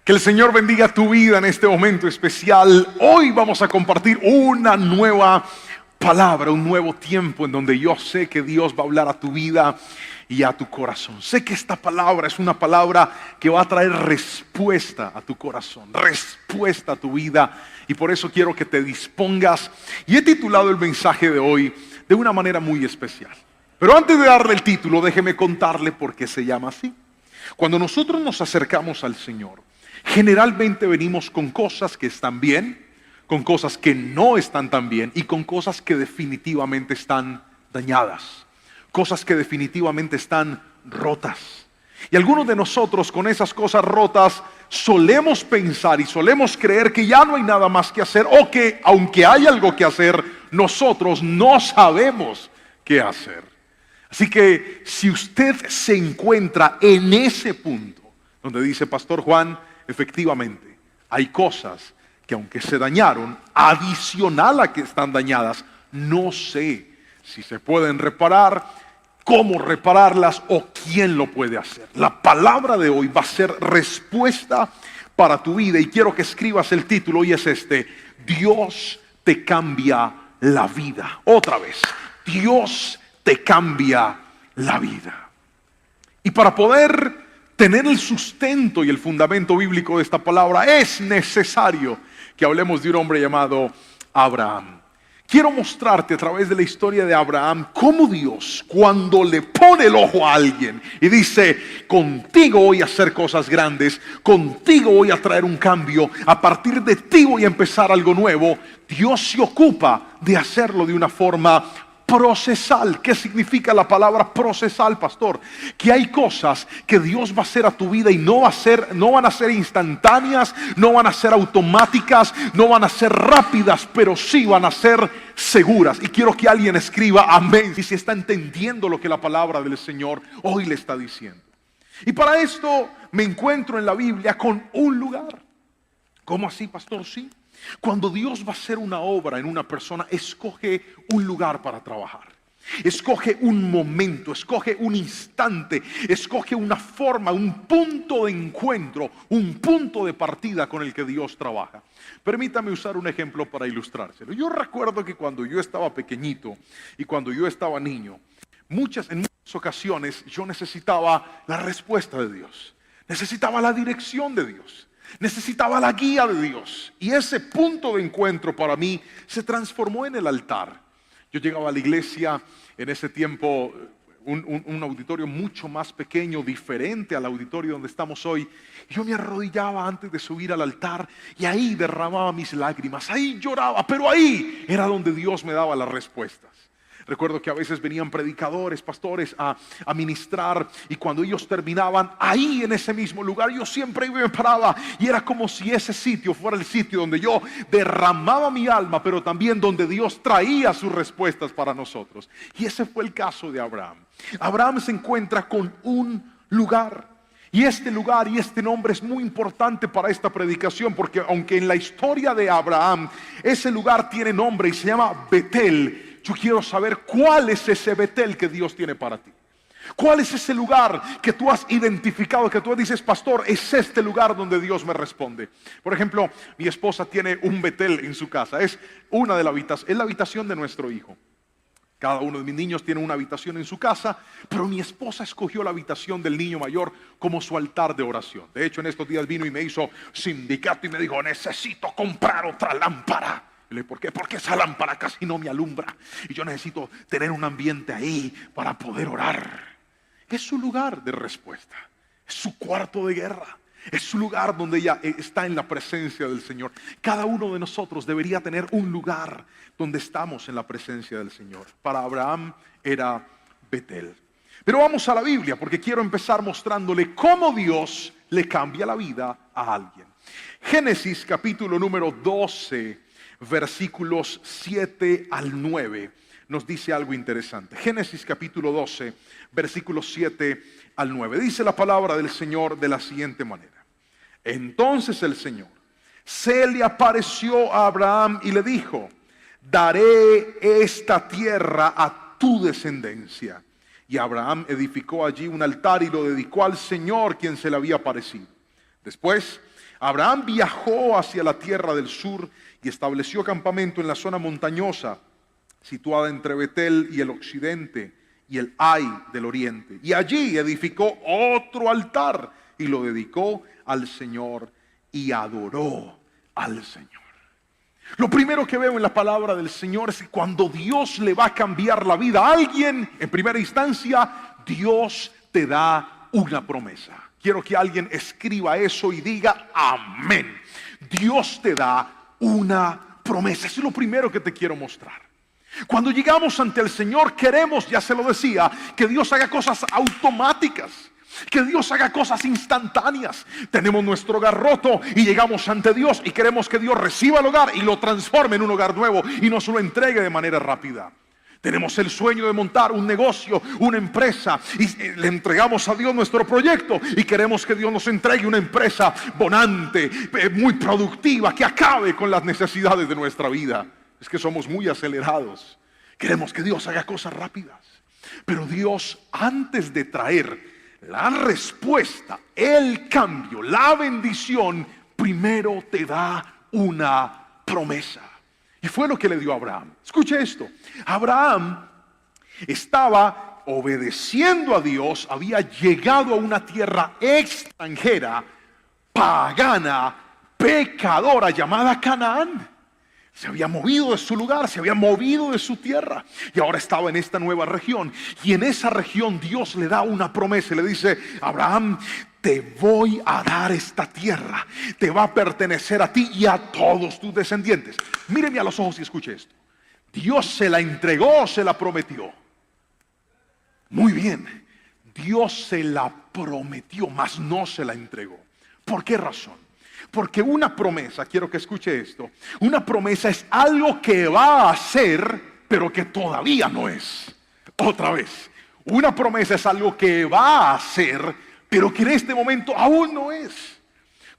Que el Señor bendiga tu vida en este momento especial. Hoy vamos a compartir una nueva palabra, un nuevo tiempo en donde yo sé que Dios va a hablar a tu vida y a tu corazón. Sé que esta palabra es una palabra que va a traer respuesta a tu corazón, respuesta a tu vida, y por eso quiero que te dispongas. Y he titulado el mensaje de hoy de una manera muy especial. Pero antes de darle el título, déjeme contarle por qué se llama así. Cuando nosotros nos acercamos al Señor, generalmente venimos con cosas que están bien, con cosas que no están tan bien y con cosas que definitivamente están dañadas, cosas que definitivamente están rotas. Y algunos de nosotros con esas cosas rotas solemos pensar y solemos creer que ya no hay nada más que hacer, o que aunque hay algo que hacer, nosotros no sabemos qué hacer. Así que si usted se encuentra en ese punto donde dice: Pastor Juan, efectivamente, hay cosas que aunque se dañaron, adicional a que están dañadas, no sé si se pueden reparar, cómo repararlas o quién lo puede hacer. La palabra de hoy va a ser respuesta para tu vida, y quiero que escribas el título, y es este: Dios te cambia la vida. Otra vez, Dios te cambia la vida. Y para poder tener el sustento y el fundamento bíblico de esta palabra, es necesario que hablemos de un hombre llamado Abraham. Quiero mostrarte a través de la historia de Abraham cómo Dios, cuando le pone el ojo a alguien y dice: contigo voy a hacer cosas grandes, contigo voy a traer un cambio, a partir de ti voy a empezar algo nuevo, Dios se ocupa de hacerlo de una forma procesal. ¿Qué significa la palabra procesal, pastor? Que hay cosas que Dios va a hacer a tu vida y no van a ser instantáneas, no van a ser automáticas, no van a ser rápidas, pero sí van a ser seguras. Y quiero que alguien escriba amén si se está entendiendo lo que la palabra del Señor hoy le está diciendo. Y para esto me encuentro en la Biblia con un lugar. ¿Cómo así, pastor? Sí. Cuando Dios va a hacer una obra en una persona, escoge un lugar para trabajar, escoge un momento, escoge un instante, escoge una forma, un punto de encuentro, un punto de partida con el que Dios trabaja. Permítame usar un ejemplo para ilustrárselo. Yo recuerdo que cuando yo estaba pequeñito y cuando yo estaba niño, en muchas ocasiones yo necesitaba la respuesta de Dios, necesitaba la dirección de Dios, necesitaba la guía de Dios. Y ese punto de encuentro para mí se transformó en el altar. Yo llegaba a la iglesia en ese tiempo, un auditorio mucho más pequeño, diferente al auditorio donde estamos hoy. Y yo me arrodillaba antes de subir al altar y ahí derramaba mis lágrimas, ahí lloraba, pero ahí era donde Dios me daba las respuestas. Recuerdo que a veces venían predicadores, pastores a ministrar, y cuando ellos terminaban, ahí en ese mismo lugar yo siempre me paraba, y era como si ese sitio fuera el sitio donde yo derramaba mi alma, pero también donde Dios traía sus respuestas para nosotros. Y ese fue el caso de Abraham. Abraham se encuentra con un lugar. Y este lugar y este nombre es muy importante para esta predicación, porque aunque en la historia de Abraham ese lugar tiene nombre y se llama Betel, yo quiero saber cuál es ese Betel que Dios tiene para ti. ¿Cuál es ese lugar que tú has identificado, que tú dices: pastor, es este lugar donde Dios me responde? Por ejemplo, mi esposa tiene un Betel en su casa. Es la habitación de nuestro hijo. Cada uno de mis niños tiene una habitación en su casa, pero mi esposa escogió la habitación del niño mayor como su altar de oración. De hecho, en estos días vino y me hizo sindicato y me dijo: necesito comprar otra lámpara. Y le dije: ¿por qué? Porque esa lámpara casi no me alumbra y yo necesito tener un ambiente ahí para poder orar. Es su lugar de respuesta, es su cuarto de guerra, es su lugar donde ella está en la presencia del Señor. Cada uno de nosotros debería tener un lugar donde estamos en la presencia del Señor. Para Abraham era Betel. Pero vamos a la Biblia, porque quiero empezar mostrándole cómo Dios le cambia la vida a alguien. Génesis capítulo número 12, versículos 7 al 9. Nos dice algo interesante. Génesis capítulo 12, versículos 7 al 9. Dice la palabra del Señor de la siguiente manera: entonces el Señor se le apareció a Abraham y le dijo: daré esta tierra a tu descendencia. Y Abraham edificó allí un altar y lo dedicó al Señor, quien se le había aparecido. Después Abraham viajó hacia la tierra del sur y estableció campamento en la zona montañosa, situada entre Betel y el occidente y el Ai del oriente. Y allí edificó otro altar y lo dedicó al Señor y adoró al Señor. Lo primero que veo en la palabra del Señor es que cuando Dios le va a cambiar la vida a alguien, en primera instancia, Dios te da una promesa. Quiero que alguien escriba eso y diga amén. Dios te da una promesa. Eso es lo primero que te quiero mostrar. Cuando llegamos ante el Señor queremos, ya se lo decía, que Dios haga cosas automáticas, que Dios haga cosas instantáneas. Tenemos nuestro hogar roto y llegamos ante Dios y queremos que Dios reciba el hogar y lo transforme en un hogar nuevo y nos lo entregue de manera rápida. Tenemos el sueño de montar un negocio, una empresa, y le entregamos a Dios nuestro proyecto y queremos que Dios nos entregue una empresa bonante, muy productiva, que acabe con las necesidades de nuestra vida. Es que somos muy acelerados. Queremos que Dios haga cosas rápidas. Pero Dios, antes de traer la respuesta, el cambio, la bendición, primero te da una promesa. Y fue lo que le dio a Abraham. Escuche esto. Abraham estaba obedeciendo a Dios, había llegado a una tierra extranjera, pagana, pecadora, llamada Canaán. Se había movido de su lugar, se había movido de su tierra y ahora estaba en esta nueva región. Y en esa región Dios le da una promesa y le dice: Abraham, te voy a dar esta tierra, te va a pertenecer a ti y a todos tus descendientes. Míreme a los ojos y escuche esto. Dios se la entregó o se la prometió. Muy bien, Dios se la prometió, mas no se la entregó. ¿Por qué razón? Porque una promesa, quiero que escuche esto, una promesa es algo que va a ser, pero que todavía no es. Otra vez, una promesa es algo que va a ser, pero que en este momento aún no es.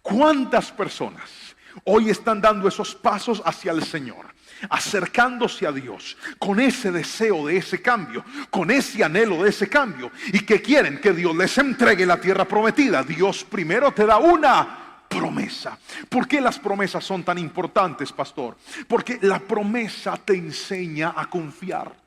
¿Cuántas personas hoy están dando esos pasos hacia el Señor, acercándose a Dios con ese deseo de ese cambio, con ese anhelo de ese cambio, y que quieren que Dios les entregue la tierra prometida? Dios primero te da una promesa. ¿Por qué las promesas son tan importantes, pastor? Porque la promesa te enseña a confiar.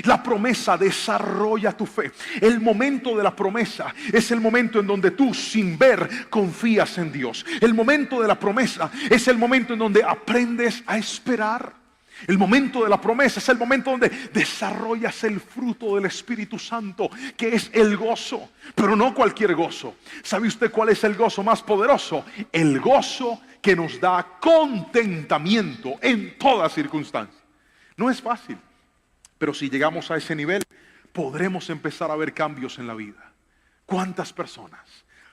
La promesa desarrolla tu fe. El momento de la promesa es el momento en donde tú, sin ver, confías en Dios. El momento de la promesa es el momento en donde aprendes a esperar. El momento de la promesa es el momento donde desarrollas el fruto del Espíritu Santo, que es el gozo, pero no cualquier gozo. ¿Sabe usted cuál es el gozo más poderoso? El gozo que nos da contentamiento en toda circunstancia. No es fácil, pero si llegamos a ese nivel, podremos empezar a ver cambios en la vida. ¿Cuántas personas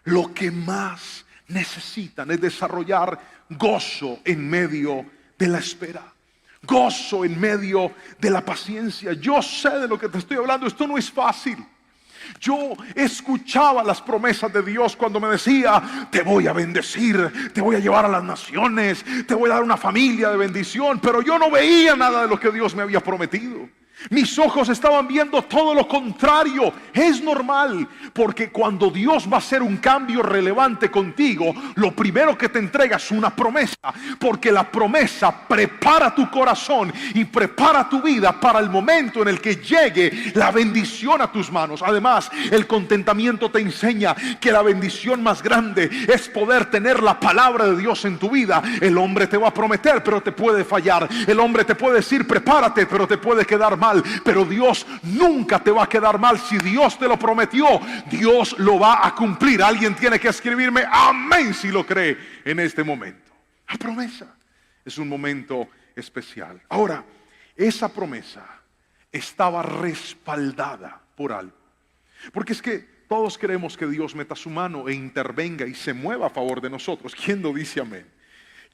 lo que más necesitan es desarrollar gozo en medio de la espera? Gozo en medio de la paciencia. Yo sé de lo que te estoy hablando. Esto no es fácil. Yo escuchaba las promesas de Dios cuando me decía: te voy a bendecir, te voy a llevar a las naciones, te voy a dar una familia de bendición. Pero yo no veía nada de lo que Dios me había prometido. Mis ojos estaban viendo todo lo contrario. Es normal, porque cuando Dios va a hacer un cambio relevante contigo, lo primero que te entrega es una promesa, porque la promesa prepara tu corazón y prepara tu vida para el momento en el que llegue la bendición a tus manos. Además, el contentamiento te enseña que la bendición más grande es poder tener la palabra de Dios en tu vida. El hombre te va a prometer, pero te puede fallar. El hombre te puede decir: prepárate, pero te puede quedar mal. Pero Dios nunca te va a quedar mal. Si Dios te lo prometió, Dios lo va a cumplir. Alguien tiene que escribirme amén si lo cree en este momento. La promesa es un momento especial. Ahora, esa promesa estaba respaldada por algo. Porque es que todos queremos que Dios meta su mano e intervenga y se mueva a favor de nosotros. ¿Quién no dice amén?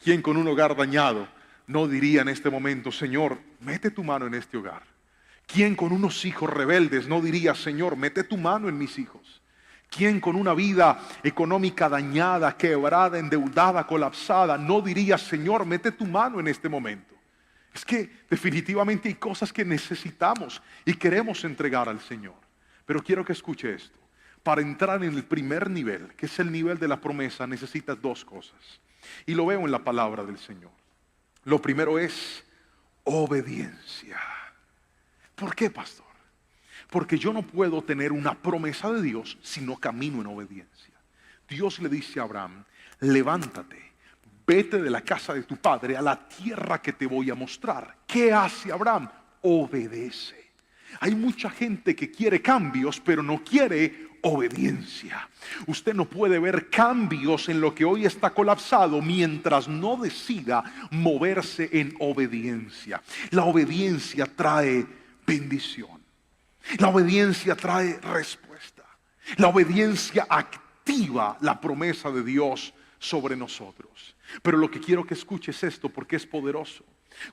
¿Quién con un hogar dañado no diría en este momento: Señor, mete tu mano en este hogar? ¿Quién con unos hijos rebeldes no diría: Señor, mete tu mano en mis hijos? ¿Quién con una vida económica dañada, quebrada, endeudada, colapsada, no diría: Señor, mete tu mano en este momento? Es que definitivamente hay cosas que necesitamos y queremos entregar al Señor. Pero quiero que escuche esto. para entrar en el primer nivel, que es el nivel de la promesa, necesitas dos cosas. Y lo veo en la palabra del Señor. Lo primero es obediencia. ¿Por qué, pastor? Porque yo no puedo tener una promesa de Dios si no camino en obediencia. Dios le dice a Abraham, levántate, vete de la casa de tu padre a la tierra que te voy a mostrar. ¿Qué hace Abraham? Obedece. Hay mucha gente que quiere cambios, pero no quiere obediencia. Usted no puede ver cambios en lo que hoy está colapsado mientras no decida moverse en obediencia. La obediencia trae bendición. La obediencia trae respuesta. La obediencia activa la promesa de Dios sobre nosotros. Pero lo que quiero que escuches es esto, porque es poderoso.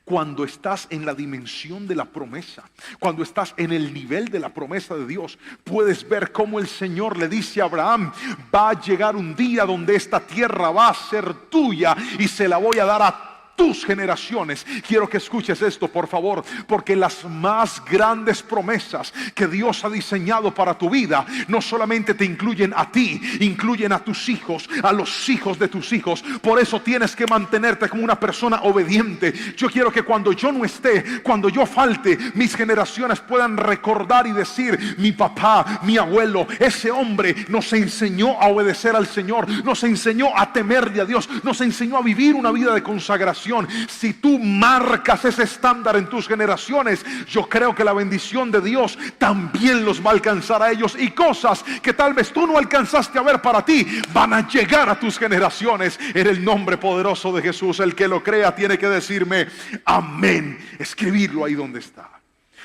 Cuando estás en la dimensión de la promesa, cuando estás en el nivel de la promesa de Dios, puedes ver cómo el Señor le dice a Abraham, va a llegar un día donde esta tierra va a ser tuya y se la voy a dar a tus generaciones. Quiero que escuches esto, por favor, porque las más grandes promesas que Dios ha diseñado para tu vida no solamente te incluyen a ti, incluyen a tus hijos, a los hijos de tus hijos. Por eso tienes que mantenerte como una persona obediente. Yo quiero que cuando yo no esté, cuando yo falte, mis generaciones puedan recordar y decir, mi papá, mi abuelo, ese hombre nos enseñó a obedecer al Señor, nos enseñó a temerle a Dios, nos enseñó a vivir una vida de consagración. Si tú marcas ese estándar en tus generaciones, yo creo que la bendición de Dios también los va a alcanzar a ellos, y cosas que tal vez tú no alcanzaste a ver para ti van a llegar a tus generaciones en el nombre poderoso de Jesús. El que lo crea tiene que decirme amén, escribirlo ahí donde está.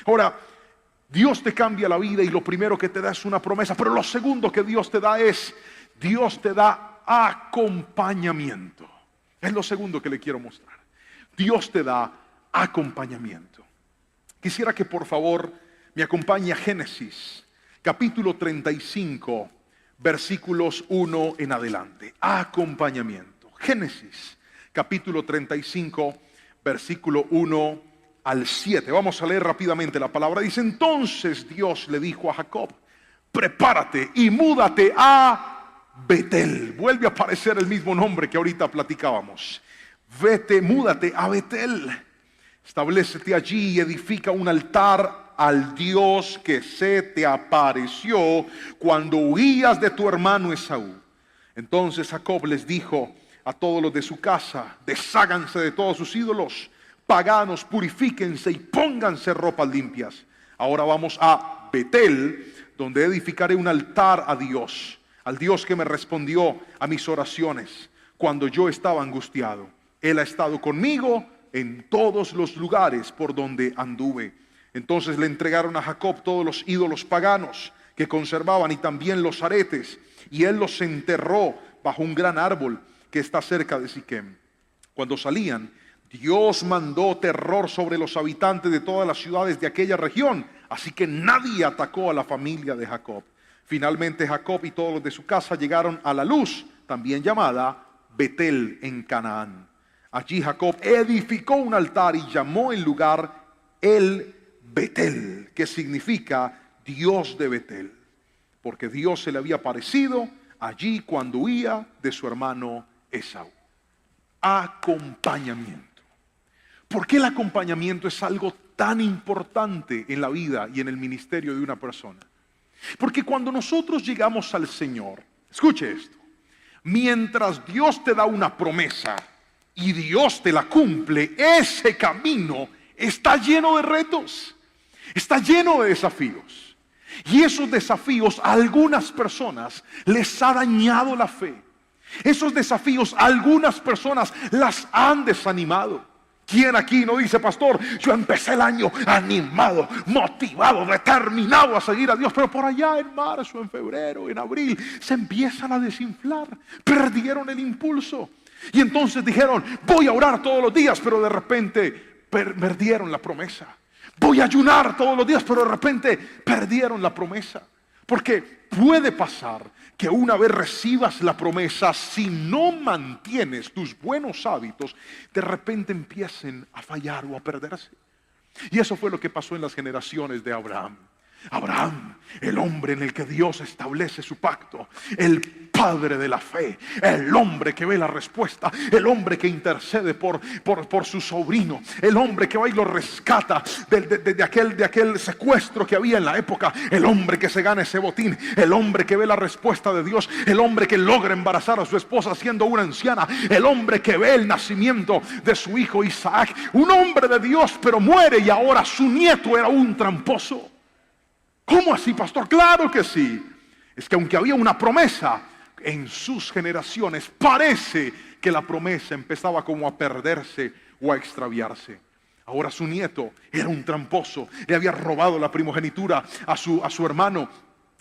Ahora, Dios te cambia la vida y lo primero que te da es una promesa, pero lo segundo que Dios te da es, Dios te da acompañamiento. Es lo segundo que le quiero mostrar. Dios te da acompañamiento. Quisiera que por favor me acompañe a Génesis, capítulo 35, versículos 1 en adelante. Acompañamiento. Génesis, capítulo 35, versículo 1 al 7. Vamos a leer rápidamente la palabra. Dice, entonces Dios le dijo a Jacob, prepárate y múdate a Betel. Vuelve a aparecer el mismo nombre que ahorita platicábamos. Vete, múdate a Betel. Establécete allí y edifica un altar al Dios que se te apareció cuando huías de tu hermano Esaú. Entonces Jacob les dijo a todos los de su casa, desháganse de todos sus ídolos paganos, purifíquense y pónganse ropas limpias. Ahora vamos a Betel, donde edificaré un altar a Dios, al Dios que me respondió a mis oraciones cuando yo estaba angustiado. Él ha estado conmigo en todos los lugares por donde anduve. Entonces le entregaron a Jacob todos los ídolos paganos que conservaban y también los aretes, y él los enterró bajo un gran árbol que está cerca de Siquem. Cuando salían, Dios mandó terror sobre los habitantes de todas las ciudades de aquella región, así que nadie atacó a la familia de Jacob. Finalmente Jacob y todos los de su casa llegaron a la luz, también llamada Betel en Canaán. Allí Jacob edificó un altar y llamó el lugar el Betel, que significa Dios de Betel, porque Dios se le había aparecido allí cuando huía de su hermano Esaú. Acompañamiento. ¿Por qué el acompañamiento es algo tan importante en la vida y en el ministerio de una persona? Porque cuando nosotros llegamos al Señor, escuche esto, mientras Dios te da una promesa y Dios te la cumple, ese camino está lleno de retos, está lleno de desafíos. Y esos desafíos a algunas personas les ha dañado la fe. Esos desafíos a algunas personas las han desanimado. ¿Quién aquí no dice, pastor, yo empecé el año animado, motivado, determinado a seguir a Dios, pero por allá en marzo, en febrero, en abril, se empiezan a desinflar, perdieron el impulso? Y entonces dijeron, voy a orar todos los días, pero de repente perdieron la promesa. Voy a ayunar todos los días, pero de repente perdieron la promesa. Porque puede pasar que una vez recibas la promesa, si no mantienes tus buenos hábitos, de repente empiecen a fallar o a perderse. Y eso fue lo que pasó en las generaciones de Abraham. Abraham, el hombre en el que Dios establece su pacto, el padre de la fe, el hombre que ve la respuesta, el hombre que intercede por su sobrino, el hombre que va y lo rescata de aquel secuestro que había en la época, el hombre que se gana ese botín, el hombre que ve la respuesta de Dios, el hombre que logra embarazar a su esposa siendo una anciana, el hombre que ve el nacimiento de su hijo Isaac, un hombre de Dios, pero muere y ahora su nieto era un tramposo. ¿Cómo así, pastor? Claro que sí. Es que aunque había una promesa, en sus generaciones parece que la promesa empezaba como a perderse o a extraviarse. Ahora su nieto era un tramposo, le había robado la primogenitura a su hermano.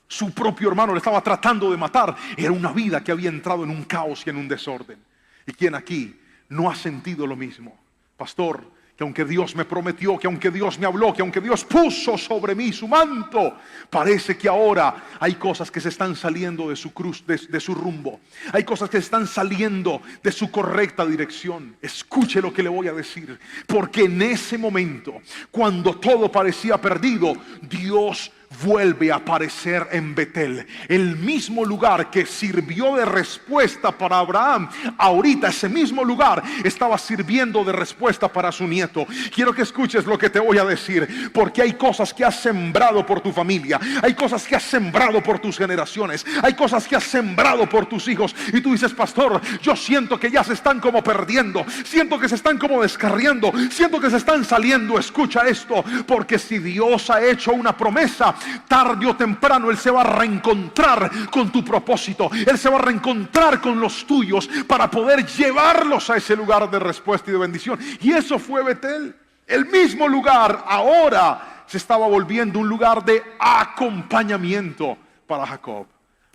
Su propio hermano le estaba tratando de matar. Era una vida que había entrado en un caos y en un desorden. ¿Y quién aquí no ha sentido lo mismo? Pastor, que aunque Dios me prometió, que aunque Dios me habló, que aunque Dios puso sobre mí su manto, parece que ahora hay cosas que se están saliendo de su cruz, de su rumbo. Hay cosas que están saliendo de su correcta dirección. Escuche lo que le voy a decir, porque en ese momento, cuando todo parecía perdido, Dios vuelve a aparecer en Betel, el mismo lugar que sirvió de respuesta para Abraham. Ahorita ese mismo lugar estaba sirviendo de respuesta para su nieto. Quiero que escuches lo que te voy a decir, porque hay cosas que has sembrado por tu familia, hay cosas que has sembrado por tus generaciones, hay cosas que has sembrado por tus hijos, y tú dices, pastor, yo siento que ya se están como perdiendo, siento que se están como descarriando, siento que se están saliendo. Escucha esto, porque si Dios ha hecho una promesa, tarde o temprano Él se va a reencontrar con tu propósito. Él se va a reencontrar con los tuyos para poder llevarlos a ese lugar de respuesta y de bendición. Y eso fue Betel. El mismo lugar ahora se estaba volviendo un lugar de acompañamiento para Jacob.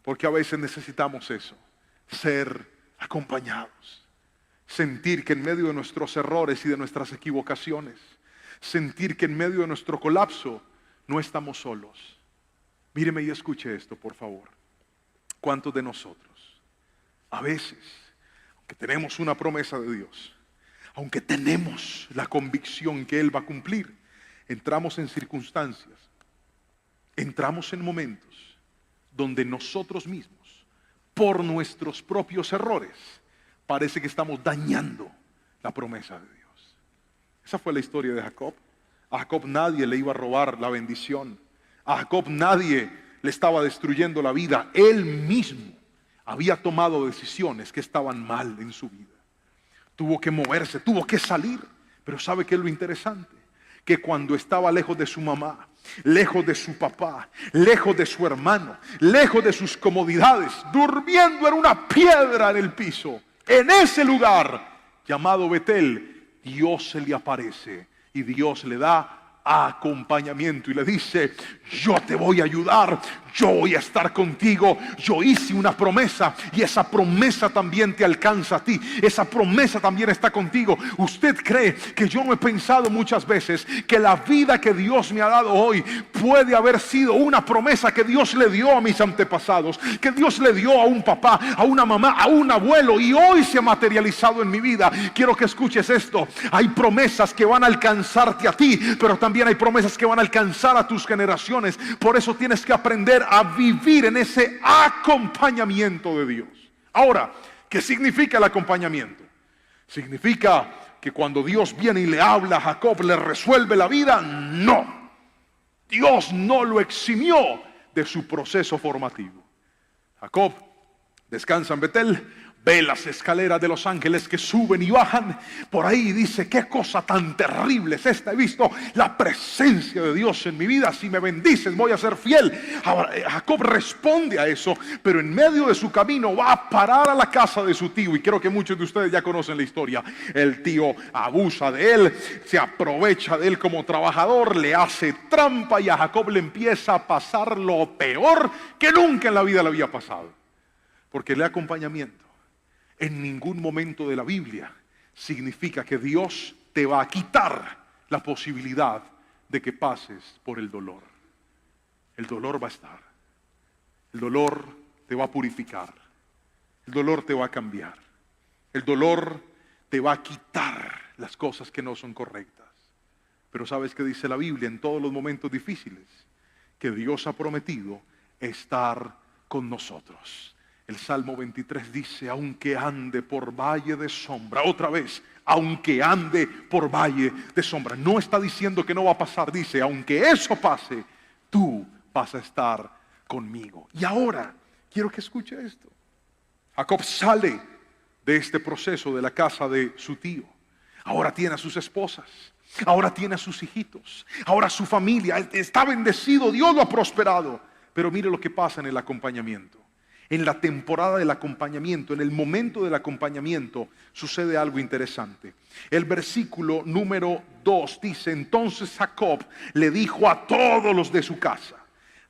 Porque a veces necesitamos eso, ser acompañados. Sentir que en medio de nuestros errores y de nuestras equivocaciones, sentir que en medio de nuestro colapso no estamos solos. Míreme y escuche esto, por favor. ¿Cuántos de nosotros, a veces, aunque tenemos una promesa de Dios, aunque tenemos la convicción que Él va a cumplir, entramos en circunstancias, entramos en momentos donde nosotros mismos, por nuestros propios errores, parece que estamos dañando la promesa de Dios? Esa fue la historia de Jacob. A Jacob nadie le iba a robar la bendición. A Jacob nadie le estaba destruyendo la vida. Él mismo había tomado decisiones que estaban mal en su vida. Tuvo que moverse, tuvo que salir. Pero ¿sabe qué es lo interesante? Que cuando estaba lejos de su mamá, lejos de su papá, lejos de su hermano, lejos de sus comodidades, durmiendo en una piedra en el piso, en ese lugar llamado Betel, Dios se le aparece. Y Dios le da acompañamiento y le dice, yo te voy a ayudar, yo voy a estar contigo, yo hice una promesa y esa promesa también te alcanza a ti, esa promesa también está contigo. ¿Usted cree que yo no he pensado muchas veces que la vida que Dios me ha dado hoy puede haber sido una promesa que Dios le dio a mis antepasados, que Dios le dio a un papá, a una mamá, a un abuelo, y hoy se ha materializado en mi vida? Quiero que escuches esto. Hay promesas que van a alcanzarte a ti, pero también hay promesas que van a alcanzar a tus generaciones. Por eso tienes que aprender a vivir en ese acompañamiento de Dios. Ahora, ¿qué significa el acompañamiento? ¿Significa que cuando Dios viene y le habla a Jacob le resuelve la vida? No. Dios no lo eximió de su proceso formativo. Jacob descansa en Betel, ve las escaleras de los ángeles que suben y bajan. Por ahí dice, qué cosa tan terrible es esta. He visto la presencia de Dios en mi vida. Si me bendices, voy a ser fiel. Ahora, Jacob responde a eso, pero en medio de su camino va a parar a la casa de su tío. Y creo que muchos de ustedes ya conocen la historia. El tío abusa de él, se aprovecha de él como trabajador, le hace trampa, y a Jacob le empieza a pasar lo peor que nunca en la vida le había pasado. Porque el acompañamiento en ningún momento de la Biblia significa que Dios te va a quitar la posibilidad de que pases por el dolor. El dolor va a estar. El dolor te va a purificar. El dolor te va a cambiar. El dolor te va a quitar las cosas que no son correctas. Pero ¿sabes qué dice la Biblia en todos los momentos difíciles? que Dios ha prometido estar con nosotros. El Salmo 23 dice, aunque ande por valle de sombra, otra vez, aunque ande por valle de sombra. No está diciendo que no va a pasar, dice, aunque eso pase, tú vas a estar conmigo. Y ahora, quiero que escuche esto. Jacob sale de este proceso de la casa de su tío. Ahora tiene a sus esposas. Ahora tiene a sus hijitos. Ahora su familia. Está bendecido. Dios lo ha prosperado. Pero mire lo que pasa en el acompañamiento. En la temporada del acompañamiento, en el momento del acompañamiento, sucede algo interesante. El versículo número 2 dice, entonces Jacob le dijo a todos los de su casa,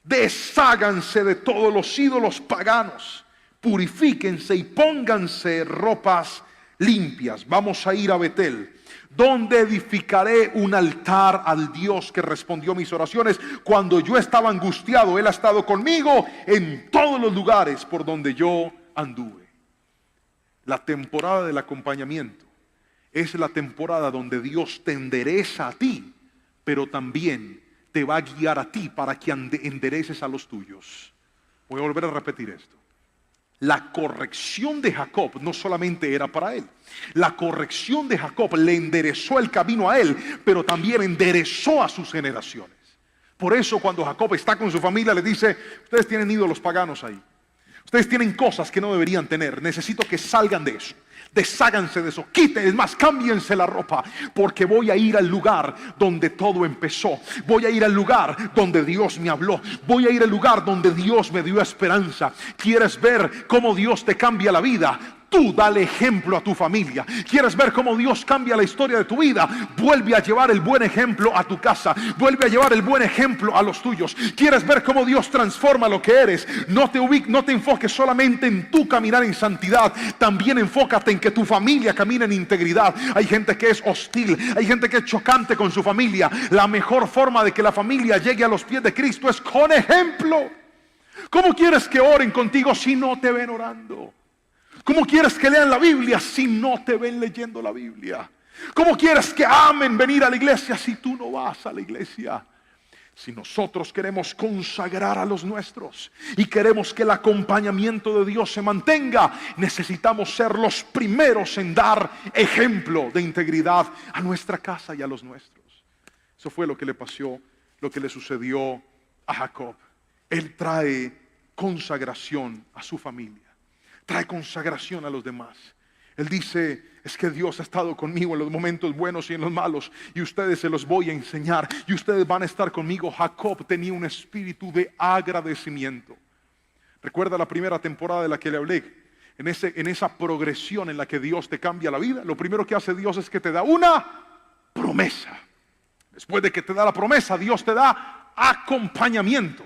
desháganse de todos los ídolos paganos, purifíquense y pónganse ropas limpias. Vamos a ir a Betel, donde edificaré un altar al Dios que respondió mis oraciones. Cuando yo estaba angustiado, Él ha estado conmigo en todos los lugares por donde yo anduve. La temporada del acompañamiento es la temporada donde Dios te endereza a ti, pero también te va a guiar a ti para que endereces a los tuyos. Voy a volver a repetir esto. La corrección de Jacob no solamente era para él. La corrección de Jacob le enderezó el camino a él, pero también enderezó a sus generaciones. Por eso cuando Jacob está con su familia le dice, ustedes tienen ídolos paganos ahí. Ustedes tienen cosas que no deberían tener. Necesito que salgan de eso. Desháganse de eso, quiten, es más, cámbiense la ropa, porque voy a ir al lugar donde todo empezó. Voy a ir al lugar donde Dios me habló. Voy a ir al lugar donde Dios me dio esperanza. ¿Quieres ver cómo Dios te cambia la vida? Tú dale ejemplo a tu familia. ¿Quieres ver cómo Dios cambia la historia de tu vida? Vuelve a llevar el buen ejemplo a tu casa. Vuelve a llevar el buen ejemplo a los tuyos. ¿Quieres ver cómo Dios transforma lo que eres? No te enfoques solamente en tu caminar en santidad. También enfócate en que tu familia camine en integridad. Hay gente que es hostil. Hay gente que es chocante con su familia. La mejor forma de que la familia llegue a los pies de Cristo es con ejemplo. ¿Cómo quieres que oren contigo si no te ven orando? ¿Cómo quieres que lean la Biblia si no te ven leyendo la Biblia? ¿Cómo quieres que amen venir a la iglesia si tú no vas a la iglesia? Si nosotros queremos consagrar a los nuestros y queremos que el acompañamiento de Dios se mantenga, necesitamos ser los primeros en dar ejemplo de integridad a nuestra casa y a los nuestros. Eso fue lo que le pasó, lo que le sucedió a Jacob. Él trae consagración a su familia. Trae consagración a los demás. Él dice, es que Dios ha estado conmigo en los momentos buenos y en los malos, y ustedes se los voy a enseñar, y ustedes van a estar conmigo. Jacob tenía un espíritu de agradecimiento. Recuerda la primera temporada de la que le hablé, en esa progresión en la que Dios te cambia la vida. Lo primero que hace Dios es que te da una promesa. Después de que te da la promesa, Dios te da acompañamiento.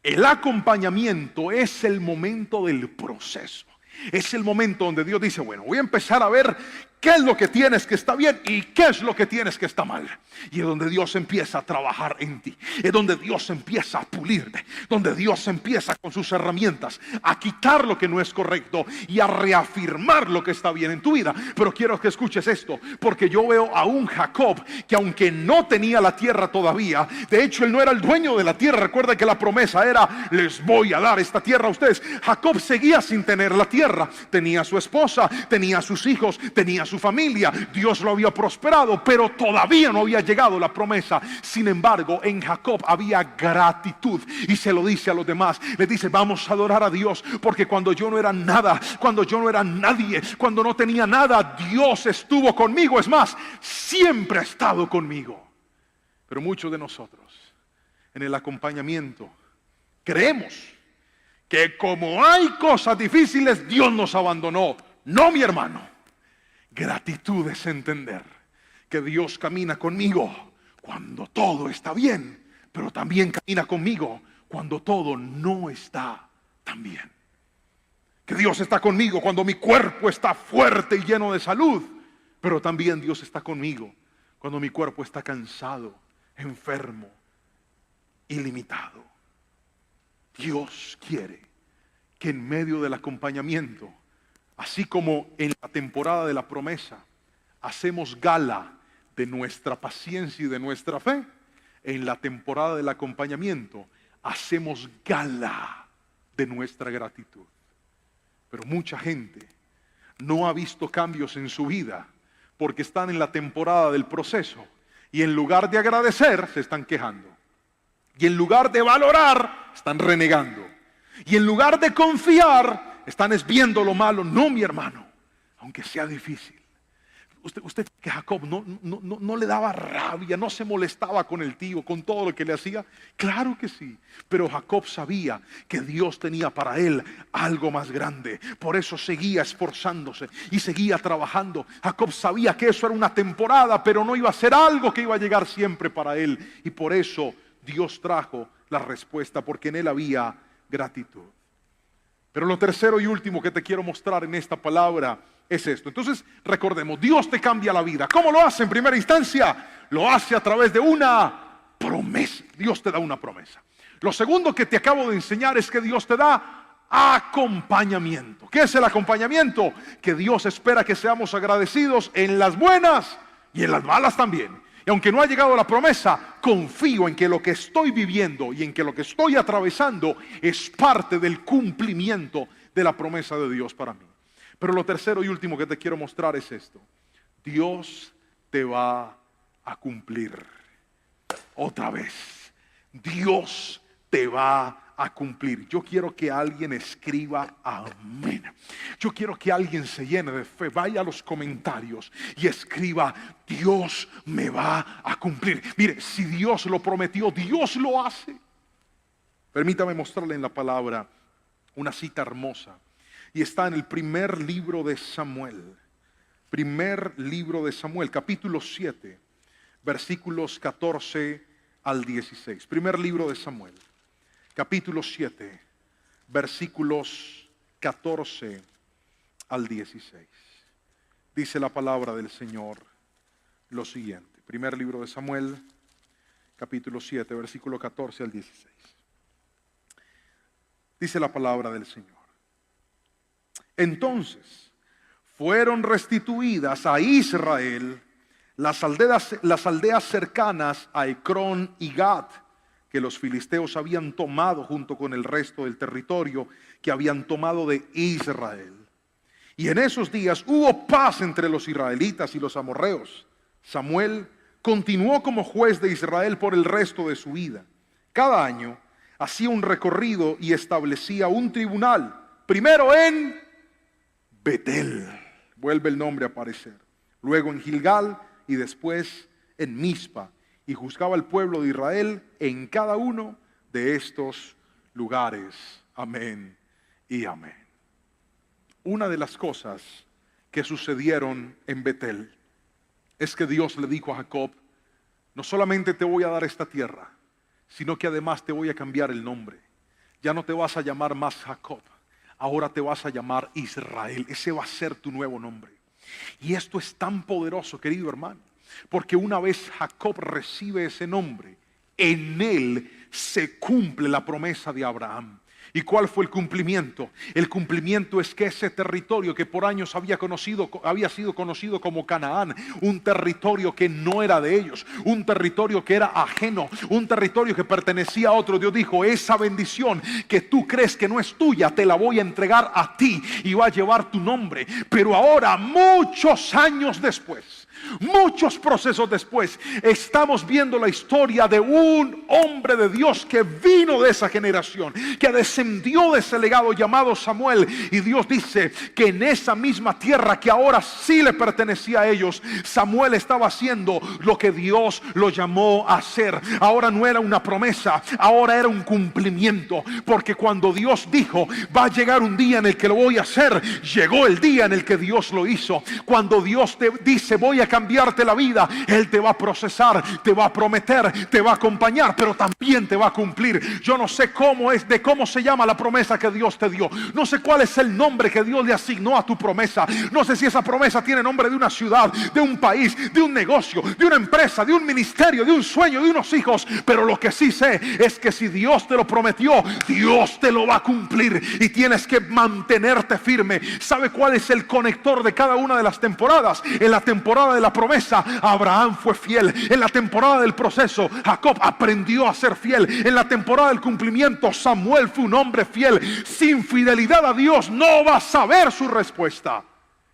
El acompañamiento es el momento del proceso. Es el momento donde Dios dice, bueno, voy a empezar a ver qué es lo que tienes que está bien y qué es lo que tienes que está mal. Y es donde Dios empieza a trabajar en ti. Es donde Dios empieza a pulirte. Donde Dios empieza con sus herramientas a quitar lo que no es correcto y a reafirmar lo que está bien en tu vida. Pero quiero que escuches esto, porque yo veo a un Jacob que, aunque no tenía la tierra todavía, de hecho él no era el dueño de la tierra. Recuerda que la promesa era, les voy a dar esta tierra a ustedes. Jacob seguía sin tener la tierra. Tenía a su esposa, tenía a sus hijos, tenía a su familia. Dios lo había prosperado, pero todavía no había llegado la promesa. Sin embargo, en Jacob había gratitud, y se lo dice a los demás. Le dice, vamos a adorar a Dios, porque cuando yo no era nada, cuando yo no era nadie, cuando no tenía nada, Dios estuvo conmigo. Es más, siempre ha estado conmigo. Pero muchos de nosotros en el acompañamiento creemos que como hay cosas difíciles, Dios nos abandonó. No, mi hermano. Gratitud es entender que Dios camina conmigo cuando todo está bien, pero también camina conmigo cuando todo no está tan bien. Que Dios está conmigo cuando mi cuerpo está fuerte y lleno de salud, pero también Dios está conmigo cuando mi cuerpo está cansado, enfermo y limitado. Dios quiere que en medio del acompañamiento, así como en la temporada de la promesa, hacemos gala de nuestra paciencia y de nuestra fe, en la temporada del acompañamiento, hacemos gala de nuestra gratitud. Pero mucha gente no ha visto cambios en su vida porque están en la temporada del proceso y en lugar de agradecer se están quejando. Y en lugar de valorar están renegando. Y en lugar de confiar están viendo lo malo. No, mi hermano, aunque sea difícil. Usted que Jacob no le daba rabia, no se molestaba con el tío, con todo lo que le hacía. Claro que sí, pero Jacob sabía que Dios tenía para él algo más grande. Por eso seguía esforzándose y seguía trabajando. Jacob sabía que eso era una temporada, pero no iba a ser algo que iba a llegar siempre para él. Y por eso Dios trajo la respuesta, porque en él había gratitud. Pero lo tercero y último que te quiero mostrar en esta palabra es esto. Entonces recordemos, Dios te cambia la vida. ¿Cómo lo hace en primera instancia? Lo hace a través de una promesa. Dios te da una promesa. Lo segundo que te acabo de enseñar es que Dios te da acompañamiento. ¿Qué es el acompañamiento? Que Dios espera que seamos agradecidos en las buenas y en las malas también. Y aunque no ha llegado la promesa, confío en que lo que estoy viviendo y en que lo que estoy atravesando es parte del cumplimiento de la promesa de Dios para mí. Pero lo tercero y último que te quiero mostrar es esto. Dios te va a cumplir. Otra vez, Dios te va a cumplir. Yo quiero que alguien escriba amén. Yo quiero que alguien se llene de fe, vaya a los comentarios y escriba: Dios me va a cumplir. Mire, si Dios lo prometió, Dios lo hace. Permítame mostrarle en la palabra una cita hermosa y está en el primer libro de Samuel. Primer libro de Samuel, capítulo 7, versículos 14 al 16. Primer libro de Samuel, capítulo 7, versículos 14 al 16. Dice la palabra del Señor lo siguiente. Primer libro de Samuel, capítulo 7, versículo 14 al 16. Dice la palabra del Señor. Entonces fueron restituidas a Israel las aldeas cercanas a Ecrón y Gat, que los filisteos habían tomado junto con el resto del territorio que habían tomado de Israel. Y en esos días hubo paz entre los israelitas y los amorreos. Samuel continuó como juez de Israel por el resto de su vida. Cada año hacía un recorrido y establecía un tribunal, primero en Betel, vuelve el nombre a aparecer, luego en Gilgal y después en Mizpa, y juzgaba al pueblo de Israel en cada uno de estos lugares. Amén y amén. Una de las cosas que sucedieron en Betel es que Dios le dijo a Jacob: no solamente te voy a dar esta tierra, sino que además te voy a cambiar el nombre. Ya no te vas a llamar más Jacob, ahora te vas a llamar Israel. Ese va a ser tu nuevo nombre. Y esto es tan poderoso, querido hermano, porque una vez Jacob recibe ese nombre, en él se cumple la promesa de Abraham. ¿Y cuál fue el cumplimiento? El cumplimiento es que ese territorio que por años había sido conocido como Canaán, un territorio que no era de ellos, un territorio que era ajeno, un territorio que pertenecía a otro, Dios dijo: esa bendición que tú crees que no es tuya, te la voy a entregar a ti y va a llevar tu nombre. Pero ahora, muchos años después, muchos procesos después, estamos viendo la historia de un hombre de Dios que vino de esa generación, que descendió de ese legado llamado Samuel. Y Dios dice que en esa misma tierra que ahora sí le pertenecía a ellos, Samuel estaba haciendo lo que Dios lo llamó a hacer. Ahora no era una promesa, ahora era un cumplimiento, porque cuando Dios dijo: va a llegar un día en el que lo voy a hacer, llegó el día en el que Dios lo hizo. Cuando Dios te dice: voy a cambiarte la vida, Él te va a procesar, te va a prometer, te va a acompañar, pero también te va a cumplir. Yo no sé cómo se llama la promesa que Dios te dio, no sé cuál es el nombre que Dios le asignó a tu promesa, no sé si esa promesa tiene nombre de una ciudad, de un país, de un negocio, de una empresa, de un ministerio, de un sueño, de unos hijos, pero lo que sí sé es que si Dios te lo prometió, Dios te lo va a cumplir y tienes que mantenerte firme. ¿Sabe cuál es el conector de cada una de las temporadas? En la temporada de la promesa, Abraham fue fiel. En la temporada del proceso, Jacob aprendió a ser fiel. En la temporada del cumplimiento, Samuel fue un hombre fiel. Sin fidelidad a Dios no vas a ver su respuesta.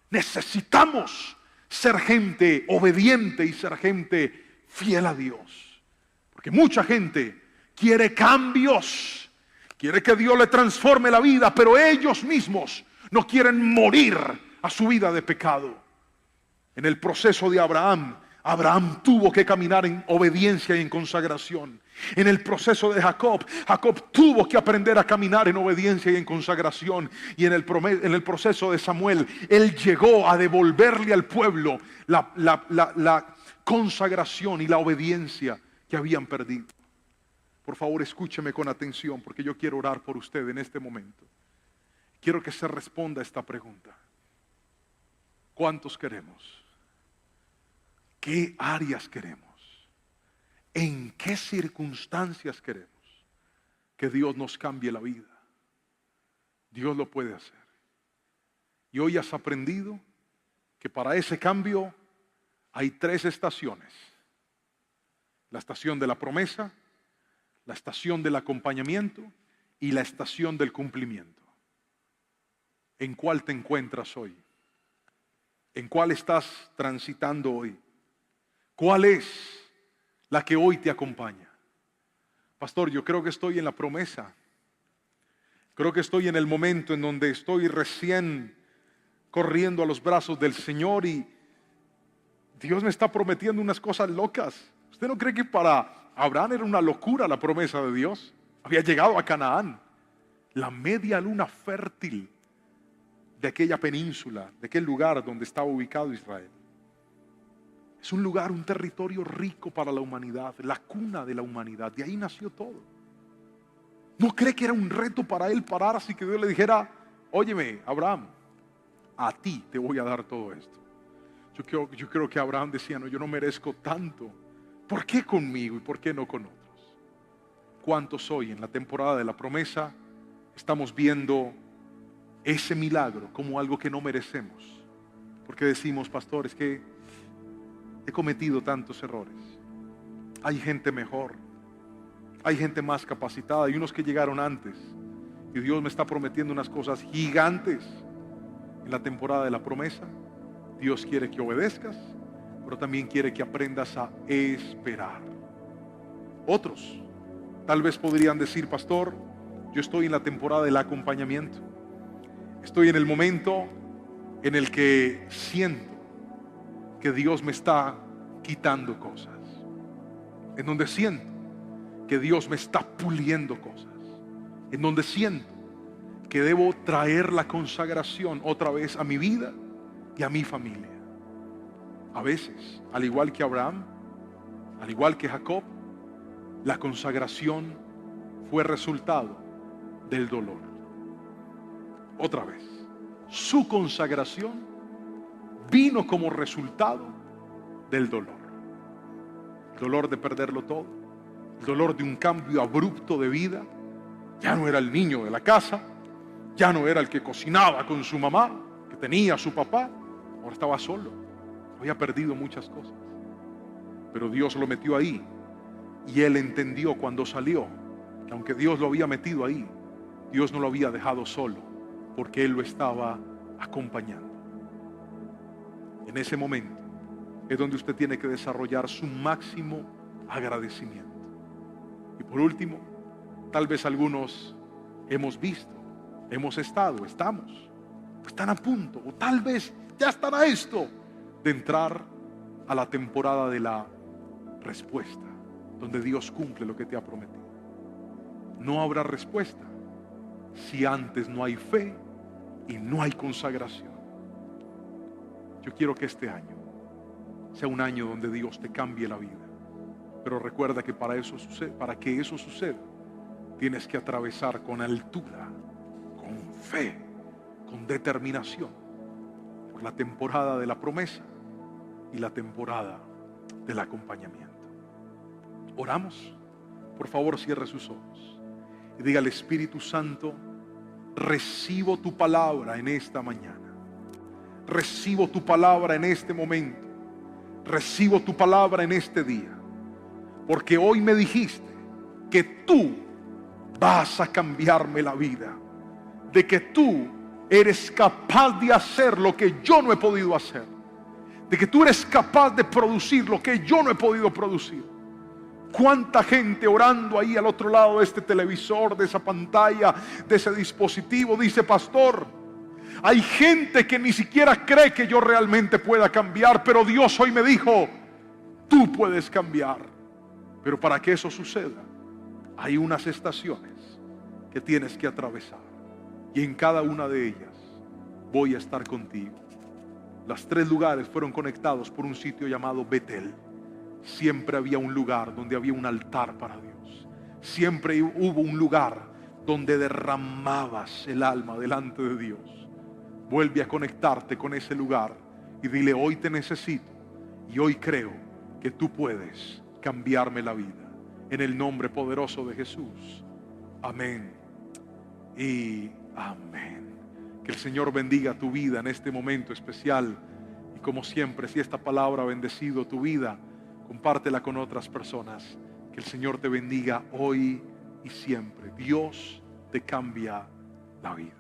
Necesitamos ser gente obediente y ser gente fiel a Dios. Porque mucha gente quiere cambios, quiere que Dios le transforme la vida, pero ellos mismos no quieren morir a su vida de pecado. En el proceso de Abraham, Abraham tuvo que caminar en obediencia y en consagración. En el proceso de Jacob, Jacob tuvo que aprender a caminar en obediencia y en consagración. Y en el proceso de Samuel, él llegó a devolverle al pueblo la consagración y la obediencia que habían perdido. Por favor, escúcheme con atención, porque yo quiero orar por usted en este momento. Quiero que se responda a esta pregunta. ¿Cuántos queremos? ¿Qué áreas queremos? ¿En qué circunstancias queremos que Dios nos cambie la vida? Dios lo puede hacer. Y hoy has aprendido que para ese cambio hay 3 estaciones. La estación de la promesa, la estación del acompañamiento y la estación del cumplimiento. ¿En cuál te encuentras hoy? ¿En cuál estás transitando hoy? ¿Cuál es la que hoy te acompaña? Pastor, yo creo que estoy en la promesa. Creo que estoy en el momento en donde estoy recién corriendo a los brazos del Señor y Dios me está prometiendo unas cosas locas. ¿Usted no cree que para Abraham era una locura la promesa de Dios? Había llegado a Canaán, la media luna fértil de aquella península, de aquel lugar donde estaba ubicado Israel. Es un lugar, un territorio rico para la humanidad, la cuna de la humanidad. De ahí nació todo. ¿No cree que era un reto para él parar así que Dios le dijera: óyeme, Abraham, a ti te voy a dar todo esto? Yo creo que Abraham decía: no, yo no merezco tanto. ¿Por qué conmigo y por qué no con otros? ¿Cuántos hoy en la temporada de la promesa estamos viendo ese milagro como algo que no merecemos? Porque decimos: pastor, es que he cometido tantos errores. Hay gente mejor, hay gente más capacitada, hay unos que llegaron antes y Dios me está prometiendo unas cosas gigantes. En la temporada de la promesa, Dios quiere que obedezcas, pero también quiere que aprendas a esperar. Otros tal vez podrían decir: pastor, yo estoy en la temporada del acompañamiento. Estoy en el momento en el que siento que Dios me está quitando cosas, en donde siento que Dios me está puliendo cosas, en donde siento que debo traer la consagración otra vez a mi vida y a mi familia. A veces, al igual que Abraham, al igual que Jacob, la consagración fue resultado del dolor. Otra vez, su consagración vino como resultado del dolor. El dolor de perderlo todo, el dolor de un cambio abrupto de vida. Ya no era el niño de la casa, ya no era el que cocinaba con su mamá, que tenía a su papá, ahora estaba solo, había perdido muchas cosas. Pero Dios lo metió ahí y él entendió cuando salió que aunque Dios lo había metido ahí, Dios no lo había dejado solo, porque él lo estaba acompañando. En ese momento es donde usted tiene que desarrollar su máximo agradecimiento. Y por último, tal vez algunos hemos visto, hemos estado, estamos, están a punto, o tal vez ya están a esto de entrar a la temporada de la respuesta, donde Dios cumple lo que te ha prometido. No habrá respuesta si antes no hay fe y no hay consagración. Yo quiero que este año sea un año donde Dios te cambie la vida. Pero recuerda que para que eso suceda, tienes que atravesar con altura, con fe, con determinación, por la temporada de la promesa y la temporada del acompañamiento. Oramos. Por favor, cierre sus ojos y diga al Espíritu Santo: recibo tu palabra en esta mañana. Recibo tu palabra en este momento. recibo tu palabra en este día, porque hoy me dijiste que tú vas a cambiarme la vida, de que tú eres capaz de hacer lo que yo no he podido hacer, de que tú eres capaz de producir lo que yo no he podido producir. Cuánta gente orando ahí al otro lado de este televisor, de esa pantalla, de ese dispositivo, dice: pastor, hay gente que ni siquiera cree que yo realmente pueda cambiar, pero Dios hoy me dijo: tú puedes cambiar. Pero para que eso suceda, hay unas estaciones que tienes que atravesar, y en cada una de ellas voy a estar contigo. Los 3 lugares fueron conectados por un sitio llamado Betel. Siempre había un lugar donde había un altar para Dios. Siempre hubo un lugar donde derramabas el alma delante de Dios. Vuelve a conectarte con ese lugar y dile: hoy te necesito y hoy creo que tú puedes cambiarme la vida. En el nombre poderoso de Jesús. Amén y amén. Que el Señor bendiga tu vida en este momento especial. Y como siempre, si esta palabra ha bendecido tu vida, compártela con otras personas. Que el Señor te bendiga hoy y siempre. Dios te cambia la vida.